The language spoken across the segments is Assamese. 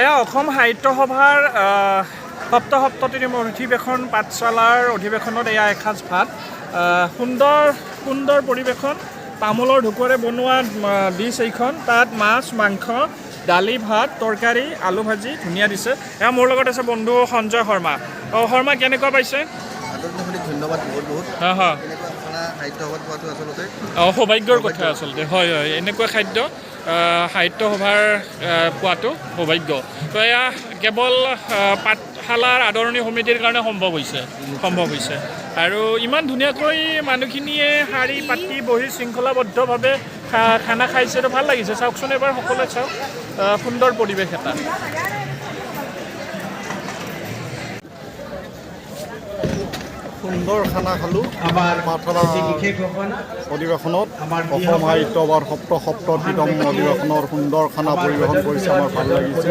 এয়া অসম সাহিত্য সভাৰ সপ্তম অধিৱেশন পাঠশালাৰ অধিৱেশনত এয়া এসাঁজ ভাত সুন্দৰ পৰিৱেশন তামোলৰ ঢুকুৱাৰে বনোৱা ডিছ এইখন তাত মাছ মাংস দালি ভাত তৰকাৰী আলু ভাজি ধুনীয়া দিছে এয়া মোৰ লগত আছে বন্ধু সঞ্জয় শৰ্মা শৰ্মা কেনেকুৱা পাইছে ধন্যবাদ বহুত বহুত সাহিত্য সভাত পোৱাটো আচলতে সৌভাগ্যৰ কথা আচলতে হয় হয় এনেকুৱা খাদ্য সাহিত্য সভাৰ পোৱাটো সৌভাগ্য তো এয়া কেৱল পাঠশালাৰ আদৰণি সমিতিৰ কাৰণে সম্ভৱ হৈছে আৰু ইমান ধুনীয়াকৈ মানুহখিনিয়ে শাৰী পাতি বহি শৃংখলাবদ্ধভাৱে খানা খাইছে ভাল লাগিছে চাওকচোন এবাৰ সকলোৱে চাওক সুন্দৰ পৰিৱেশ এটা সুন্দৰ খানা খালোঁ পাঠশালা অধিৱেশনত অসম সাহিত্য সভাৰ সপ্তম অধিৱেশনৰ সুন্দৰ খানা পৰিৱেশন কৰিছে আমাৰ ভাল লাগিছে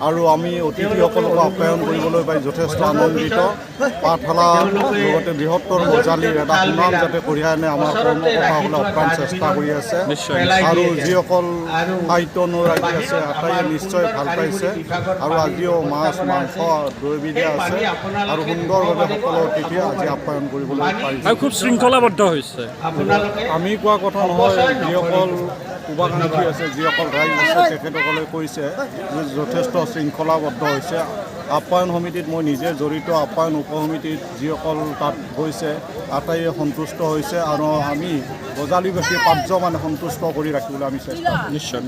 আৰু আমি অতিথিসকলক আপ্যায়ন কৰিবলৈ পাই যথেষ্ট আনন্দিত পাঠশালাৰ লগতে বৃহত্তৰ গজালিৰ এটা সুনাম যাতে কঢ়িয়াই আনে আমাৰ কৰ্মকৰ্তাসকলে আপ্ৰাণ চেষ্টা কৰি আছে আৰু যিসকল সাহিত্য অনুৰাগী আছে আটাইয়ে নিশ্চয় ভাল পাইছে আৰু আজিও মাছ মাংস দৈ বিধে আছে আৰু সুন্দৰভাৱে সকলো অতিথি আজি আপ্যায়ন কৰিবলৈ পাৰিছে খুব শৃংখলাবদ্ধ হৈছে আমি কোৱা কথা নহয় যিসকল শুভাকাংক্ষী আছে যিসকল ৰাইজ আছে তেখেতসকলে কৈছে যে যথেষ্ট শৃংখলাবদ্ধ হৈছে আপ্যায়ন সমিতিত মই নিজে জড়িত আপ্যায়ন উপসমিতিত যিসকল তাত গৈছে আটাইয়ে সন্তুষ্ট হৈছে আৰু আমি গজালিবাসী 5 মানে সন্তুষ্ট কৰি ৰাখিবলৈ আমি চেষ্টা নিশ্চয়